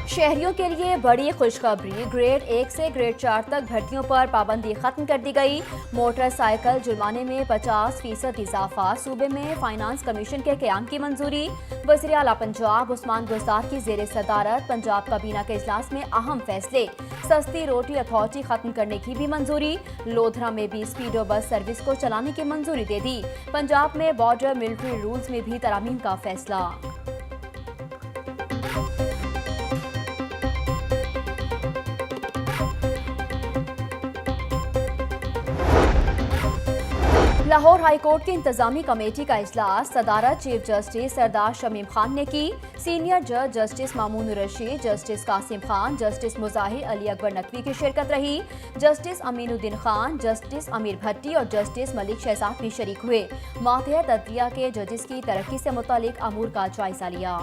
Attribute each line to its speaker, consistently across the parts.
Speaker 1: शहरियों के लिए बड़ी खुशखबरी, ग्रेड 1 से ग्रेड 4 तक भर्तियों पर पाबंदी खत्म कर दी गई। मोटरसाइकिल जुर्माने में 50% इजाफा, सूबे में फाइनेंस कमीशन के क़याम की मंजूरी। वज़ीर आला पंजाब उस्मान गुलजार की ज़ेर सदारत पंजाब काबीना के इजलास में अहम फैसले। सस्ती रोटी अथॉरिटी खत्म करने की भी मंजूरी। लोधरा में भी स्पीडो बस सर्विस को चलाने की मंजूरी दे दी। पंजाब में बॉर्डर मिलिट्री रूल्स में भी तरामीम का फैसला। लाहौर हाईकोर्ट की इंतजामी कमेटी का इजलास सदारत चीफ जस्टिस सरदार शमीम खान ने की। सीनियर जज justice Mamoon Rasheed, justice Qasim Khan, justice Mujahir Ali Akbar Naqvi की शिरकत रही। जस्टिस अमीनुद्दीन खान, जस्टिस अमीर भट्टी और जस्टिस मलिक शहजाद भी शरीक हुए। मातहत अदलिया के जजेस की तरक्की से मुतालिक अमूर का जायजा लिया।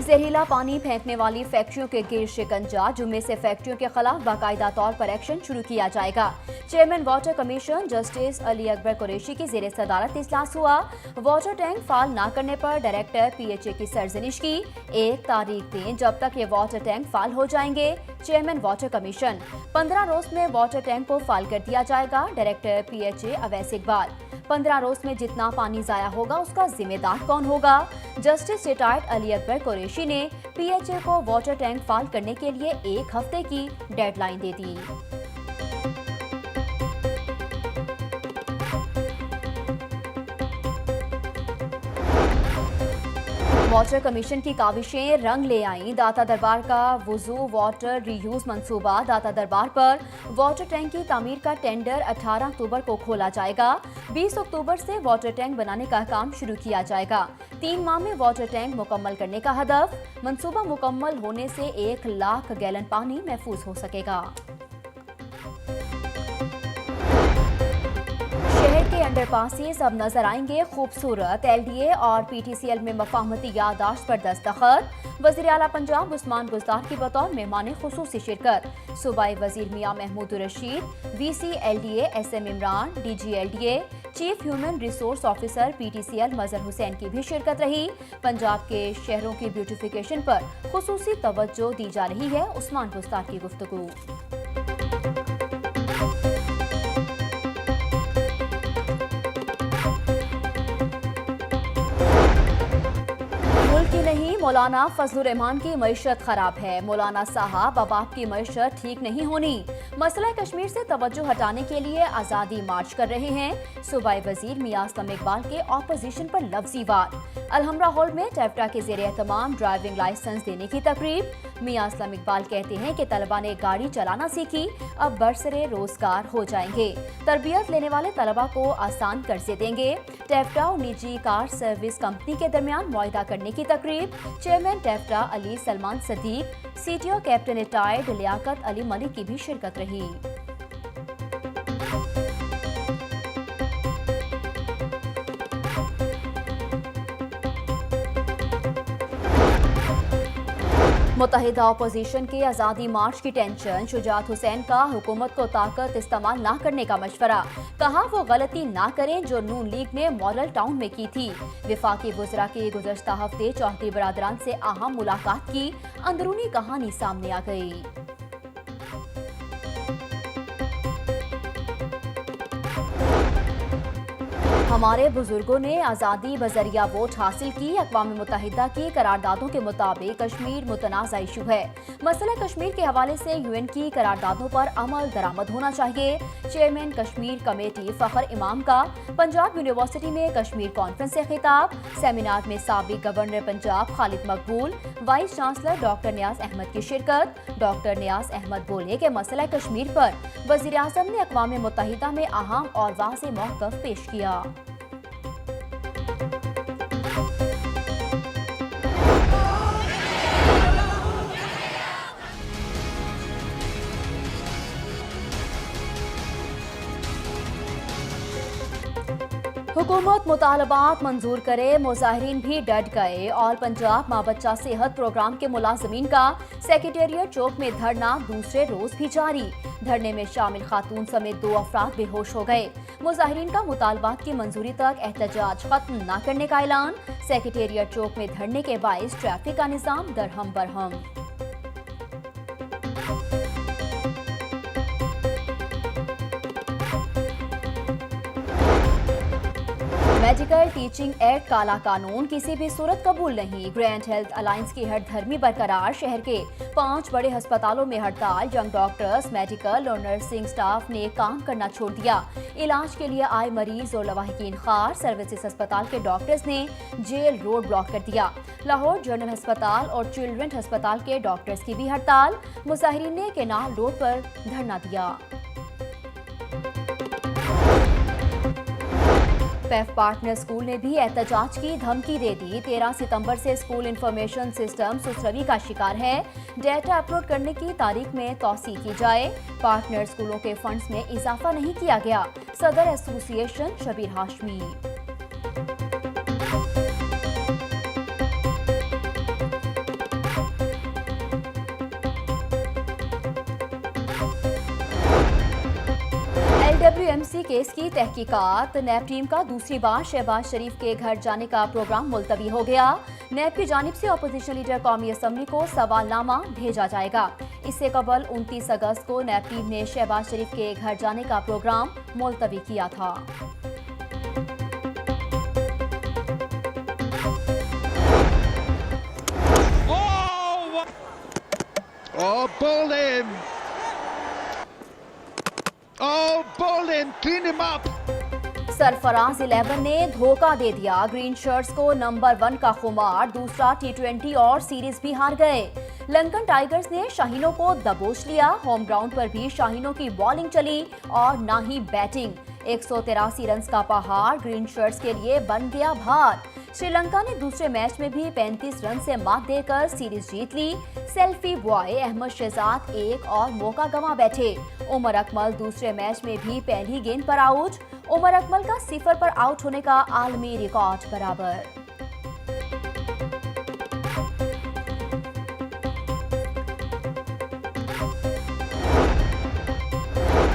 Speaker 1: जहरीला पानी फेंकने वाली फैक्ट्रियों के गिर शिकंजा, जुम्मे से फैक्ट्रियों के खिलाफ बाकायदा तौर पर एक्शन शुरू किया जाएगा। Chairman water commission justice Ali Akbar Qureshi की ज़ेर सदारत इजलास हुआ। वाटर टैंक फाल न करने पर डायरेक्टर PHA की सरजनिश की। एक तारीख दें जब तक ये वाटर टैंक फाल हो जाएंगे। चेयरमैन वाटर कमीशन 15 रोज में वाटर टैंक को फाल कर दिया जाएगा। डायरेक्टर PHA अवैस इकबाल 15 रोज में जितना पानी जाया होगा उसका जिम्मेदार कौन होगा। जस्टिस रिटायर्ड अली अकबर कुरैशी ने PHA को वाटर टैंक फाल करने के लिए 1 हफ्ते की डेडलाइन दे दी। वाटर कमीशन की काविशें रंग ले आईं। दाता दरबार का वुजू वाटर रीयूज मंसूबा। दाता दरबार पर वाटर टैंक की तामीर का टेंडर 18 अक्टूबर को खोला जाएगा। 20 अक्टूबर से वाटर टैंक बनाने का काम शुरू किया जाएगा। 3 माह में वाटर टैंक मुकम्मल करने का हदफ। मंसूबा मुकम्मल होने से 1 लाख गैलन पानी महफूज हो सकेगा। शहर के अंडरपासेस अब नजर आएंगे खूबसूरत। LDA और PTCL में मफाहमती याददाश्त पर दस्तखत। वज़ीर आला पंजाब उस्मान गुलजार की बतौर मेहमान खुसूसी शिरकत। सूबाई वजीर Mian Mahmood Rasheed, VC LDA SM इमरान, DG LDA, chief human resource officer PTCL Mazhar Hussain की भी शिरकत रही। पंजाब के शहरों की ब्यूटिफिकेशन पर खुसूसी तवज्जो दी जा रही है। उस्मान गुलजार की गुफ्तगू। नहीं, मौलाना फजलुर रहमान की मईशत खराब है। मौलाना साहब अब आपकी मईशत ठीक नहीं होनी। मसला कश्मीर से तवज्जो हटाने के लिए आज़ादी मार्च कर रहे हैं। सूबाई वजीर मियां असलम इकबाल के ऑपोजिशन पर लफ्जी वार। अलहमरा हॉल में टेफ्टा के ज़ेरे एहतमाम ड्राइविंग लाइसेंस देने की तकरीब। मियां असलम इकबाल कहते हैं कि तलबा ने गाड़ी चलाना सीखी, अब बरसरे रोजगार हो जाएंगे। तरबियत लेने वाले तलबा को आसान कर्जे देंगे। टेफ्टा और निजी कार सर्विस कंपनी के दरमियान मुआहिदा करने की तकरीब। चेयरमैन टेफ्टा Ali Salman Sadiq, CTO captain retired Liaquat Ali Malik की भी शिरकत रही। मुत्तहिदा अपोजिशन के आज़ादी मार्च की टेंशन। शुजात हुसैन का हुकूमत को ताकत इस्तेमाल ना करने का मशवरा। कहा वो गलती ना करें जो नून लीग ने मॉडल टाउन में की थी। विफाकी वज़रा की गुज़श्ता हफ्ते चौधरी बरादरान से अहम मुलाकात की। अंदरूनी कहानी सामने आ गई। हमारे बुजुर्गों ने आज़ादी बजरिया वोट हासिल की। अक़वाम मुत्तहिदा की करारदादों के मुताबिक कश्मीर मुतनाज़ा इशू है। मसला कश्मीर के हवाले से UN की करारदादों पर अमल दरामद होना चाहिए। चेयरमैन कश्मीर कमेटी फ़खर इमाम का पंजाब यूनिवर्सिटी में कश्मीर कॉन्फ्रेंस से खिताब। सेमिनार में साबिक गवर्नर पंजाब खालिद मकबूल, वाइस चांसलर डॉक्टर नियाज अहमद की शिरकत। डॉक्टर नियाज अहमद बोले कि मसला कश्मीर पर वज़ीर आज़म ने अक़वाम मुत्तहिदा में अहम और वाज़ेह मौक़िफ़ पेश किया। हुकूमत मुतालबात मंजूर करे, मुजाहिरीन भी डट गए। ऑल पंजाब माँ बच्चा सेहत प्रोग्राम के मुलाजमीन का सेक्रेटेरिएट चौक में धरना दूसरे रोज भी जारी। धरने में शामिल खातून समेत 2 अफराद बेहोश हो गए। मुजाहिरीन का मुतालबात की मंजूरी तक एहतजाज खत्म न करने का ऐलान। सेक्रेटेरिएट चौक में धरने के बायस ट्रैफिक का निजाम दरहम बरहम। मेडिकल टीचिंग एक्ट काला कानून किसी भी सूरत कबूल नहीं। ग्रैंड हेल्थ अलायंस की हड़धर्मी बरकरार। शहर के 5 बड़े अस्पतालों में हड़ताल। यंग डॉक्टर्स, मेडिकल और नर्सिंग स्टाफ ने काम करना छोड़ दिया। इलाज के लिए आए मरीज और लवाहिकीन खार। सर्विसेज अस्पताल के डॉक्टर्स ने जेल रोड ब्लॉक कर दिया। लाहौर जनरल अस्पताल और चिल्ड्रन अस्पताल के डॉक्टर्स की भी हड़ताल। मुजाहिरीन ने केनाल रोड पर धरना दिया। पैफ पार्टनर स्कूल ने भी एहतजाज की धमकी दे दी। 13 सितंबर से स्कूल इंफॉर्मेशन सिस्टम सुसरवी का शिकार है। डेटा अपलोड करने की तारीख में तौसी की जाए। पार्टनर स्कूलों के फंड्स में इजाफा नहीं किया गया। सदर association Shabbir Hashmi. LWMC case की तहकीकात। नैब टीम का दूसरी बार शहबाज शरीफ के घर जाने का प्रोग्राम मुलतवी हो गया। नैब की जानिब से अपोजिशन लीडर कौमी असम्बली को सवालनामा भेजा जाएगा। इससे कबल 29 अगस्त को नैब टीम ने शहबाज शरीफ के घर जाने का प्रोग्राम मुलतवी किया था।
Speaker 2: Clean him up.
Speaker 1: सरफराज 11 ने धोखा दे दिया। ग्रीन शर्ट्स को नंबर 1 का खुमार। दूसरा T20 और सीरीज भी हार गए। लंकन टाइगर्स ने शाहीनों को दबोच लिया। होम ग्राउंड पर भी शाहीनों की बॉलिंग चली और ना ही बैटिंग। 183 रन का पहाड़ ग्रीन शर्ट्स के लिए बन गया भार। श्रीलंका ने दूसरे मैच में भी 35 रन से मात देकर सीरीज जीत ली। सेल्फी बॉय अहमद शहजाद एक और मौका गंवा बैठे। उमर अकमल दूसरे मैच में भी पहली गेंद पर आउट। उमर अकमल का 0 पर आउट होने का आलमी रिकॉर्ड बराबर।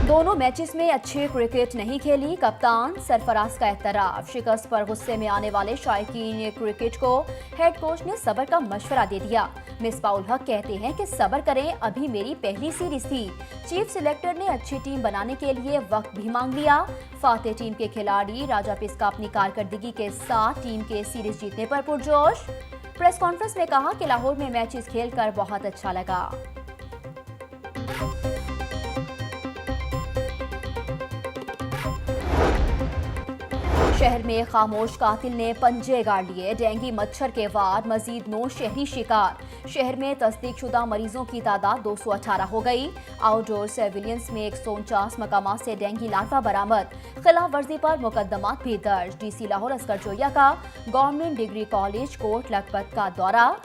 Speaker 1: दोनों मैचेस में अच्छी क्रिकेट नहीं खेली। कप्तान सरफराज का एतराफ। शिकस्त पर गुस्से में आने वाले शायकीन क्रिकेट को हेड कोच ने सब्र का मशवरा दे दिया। मिसबाउल हक कहते हैं कि सब्र करें, अभी मेरी पहली सीरीज थी। चीफ सिलेक्टर ने अच्छी टीम बनाने के लिए वक्त भी मांग लिया। फातेह टीम के खिलाड़ी राजा पिस्का अपनी कारकर्दगी के साथ टीम के सीरीज जीतने पर पुरजोश। प्रेस कॉन्फ्रेंस में कहा कि लाहौर में मैचेस खेलकर बहुत अच्छा लगा। शहर में खामोश कातिल ने पंजे गाड़ लिए। डेंगू मच्छर के वार मजीद 9 शहरी शिकार। शहर में तस्दीकशुदा मरीजों की तादाद 218 हो गई। आउटडोर सर्विलियंस में 149 मकामात से डेंगू लार्वा बरामद। खिलाफ वर्जी पर मुकदमात भी दर्ज। डीसी लाहौर असगर जोया का government degree college Kot Lakhpat का दौरा।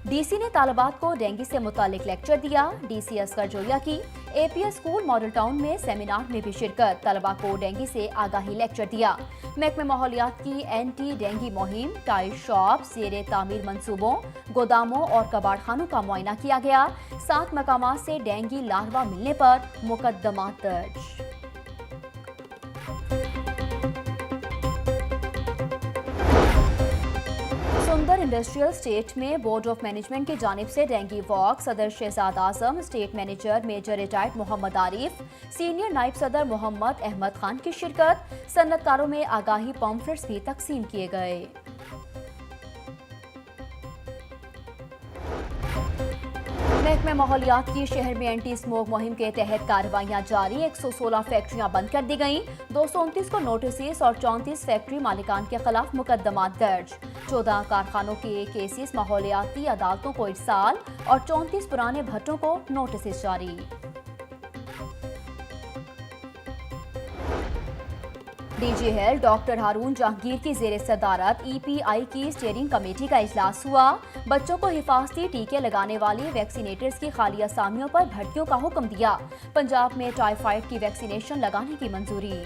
Speaker 1: डीसी ने तालिबात को डेंगू से मुतालिक लेक्चर दिया। डीसी असगर जोया की APS स्कूल मॉडल टाउन में सेमिनार में भी शिरकत। तलबा को डेंगू से आगाही लेक्चर दिया। महकमे माहौलियात की एंटी डेंगू मुहिम। टाइल शॉप, ज़ेरे तामीर मंसूबों, गोदामों और कबाड़खानों का मुआयना किया गया। 7 मकामात से डेंगू लार्वा मिलने पर मुकदमात दर्ज। सुंदर इंडस्ट्रियल स्टेट में बोर्ड ऑफ मैनेजमेंट की जानिब से डेंगू वॉक। सदर Shahzad Azam, estate manager major retired Mohammad Arif, senior नायब सदर मोहम्मद अहमद खान की शिरकत। सन्नतकारों में आगाही पम्फलेट्स भी तकसीम किए गए। महकमे माहौलियात की शहर में एंटी स्मोक मुहिम के तहत कार्रवाइयां जारी। 116 फैक्ट्रियां बंद कर दी गईं। 229 को नोटिस और 34 फैक्ट्री मालिकान के खिलाफ मुकदमात दर्ज। 14 कारखानों के केसेस माहौलियाती अदालतों को इरसाल और 34 पुराने भट्टों को नोटिस जारी। डीजी हेल्थ डॉक्टर हारून जहांगीर की जेर सदारत EPI की स्टीयरिंग कमेटी का इजलास हुआ। बच्चों को हिफाजती टीके लगाने वाली वैक्सीनेटर्स की खाली असामियों पर भर्तियों का हुक्म दिया। पंजाब में टाइफाइड की वैक्सीनेशन लगाने की मंजूरी।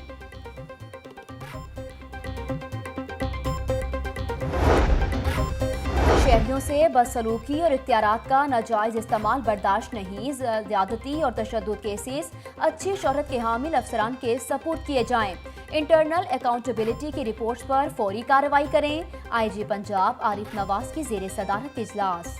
Speaker 1: शहरियों से बदसलूकी और इख्तियारात का नाजायज इस्तेमाल बर्दाश्त नहीं। ज्यादती और तशद्दुद केसेस अच्छी शोहरत के हामिल अफसरान के सपोर्ट किए जाएं। इंटरनल अकाउंटेबिलिटी की रिपोर्ट्स पर फौरी कार्रवाई करें। आईजी पंजाब आरिफ नवाज की जेर सदारत इजलास।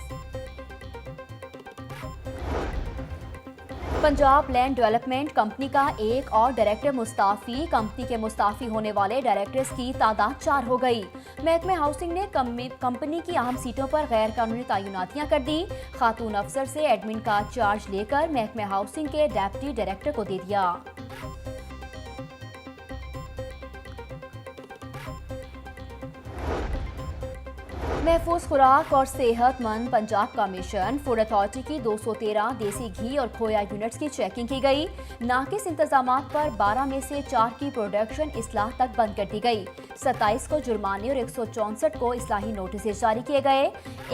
Speaker 1: पंजाब लैंड डेवलपमेंट कंपनी का एक और डायरेक्टर मुस्ताफी। कंपनी के मुस्ताफी होने वाले डायरेक्टर्स की तादाद 4 हो गई। महकमे हाउसिंग ने कंपनी की अहम सीटों पर गैर कानूनी तैनातियां कर दी। खातून अफसर से एडमिन का चार्ज लेकर महकमे हाउसिंग के डेप्टी डायरेक्टर को दे दिया। महफूज खुराक और सेहतमंद पंजाब का मिशन फूड अथॉरिटी की 213 देसी घी और खोया यूनिट्स की चेकिंग की गई। नाकिस इंतजामात पर 12 में से 4 की प्रोडक्शन इस्लाह तक बंद कर दी गई। 27 को जुर्माने और 164 को इस्लाही नोटिस जारी किए गए।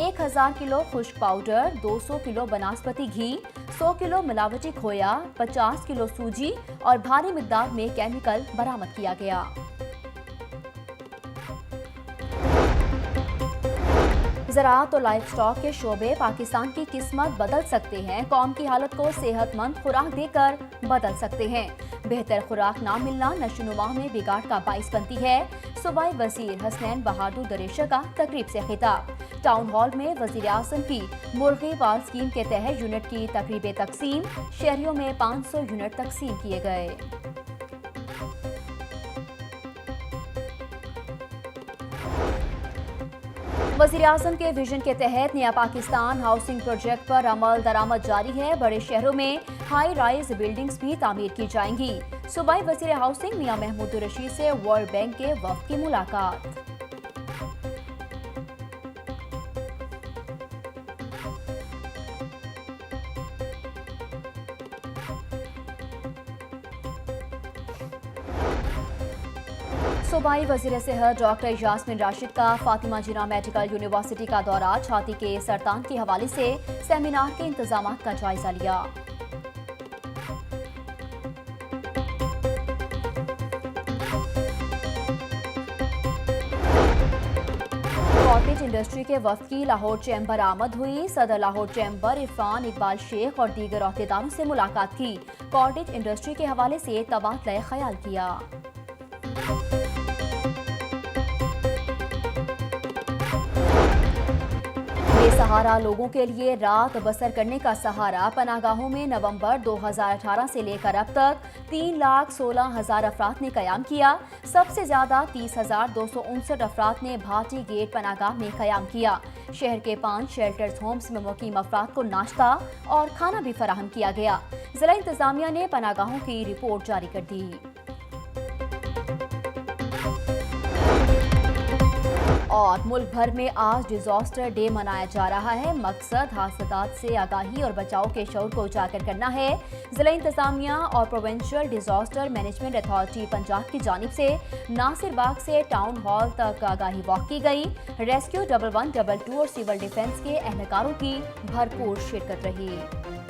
Speaker 1: 1000 किलो खुश्क पाउडर, 200 किलो बनास्पति घी, 100 किलो मिलावटी खोया, 50 किलो सूजी और भारी मिकदार में केमिकल बरामद किया गया। ज़राअत और लाइफ स्टॉक के शोबे पाकिस्तान की किस्मत बदल सकते हैं। कौम की हालत को सेहतमंद खुराक देकर बदल सकते हैं। बेहतर खुराक ना मिलना नशोनुमा में बिगाड़ का बाइस बनती है। सूबाई वजीर हसनैन बहादुर दरेशा का तकरीब से खिताब। टाउन हॉल में वजीर आज़म की मुर्गी पाल स्कीम के तहत यूनिट की तकरीब तकसीम। शहरियों में 500 यूनिट तकसीम किए गए। वज़ीर आज़म के विजन के तहत नया पाकिस्तान हाउसिंग प्रोजेक्ट पर अमल दरामद जारी है। बड़े शहरों में हाई राइज बिल्डिंग्स भी तामीर की जाएंगी। सूबाई वज़ीर हाउसिंग मियां महमूद रशीद से वर्ल्ड बैंक के वफ़द की मुलाकात। सूबाई वज़ीर सेहत डॉक्टर यास्मीन राशिद का फातिमा जिन्ना मेडिकल यूनिवर्सिटी का दौरा। छाती के सरतान के हवाले से सेमिनार के इंतजाम का जायजा लिया। कॉटेज इंडस्ट्री के वफ़द की लाहौर चैम्बर आमद हुई। सदर लाहौर चैम्बर इरफान इकबाल शेख और दीगर अहदेदारों से मुलाकात की। कॉटेज इंडस्ट्री के हवाले से तबादला ख्याल किया। बेसहारा लोगों के लिए रात बसर करने का सहारा। पनागाहों में नवंबर 2018 से लेकर अब तक 3,16,000 अफराद ने कयाम किया। सबसे ज्यादा 30,259 अफराद ने भाटी गेट पनागाह में कयाम किया। शहर के 5 शेल्टर्स होम्स में मुकीम अफराद को नाश्ता और खाना भी फराहम किया गया। जिला इंतजामिया ने पनागाहों की रिपोर्ट जारी कर दी। और मुल्क भर में आज डिजास्टर डे मनाया जा रहा है। मकसद हादसात से आगाही और बचाव के शऊर को उजागर करना है। जिला इंतजामिया और provincial disaster management authority Punjab की जानिब से नासिर बाग से टाउन हॉल तक आगाही वॉक की गई। रेस्क्यू 111, 122 और सिविल डिफेंस के एहलकारों की भरपूर शिरकत रही।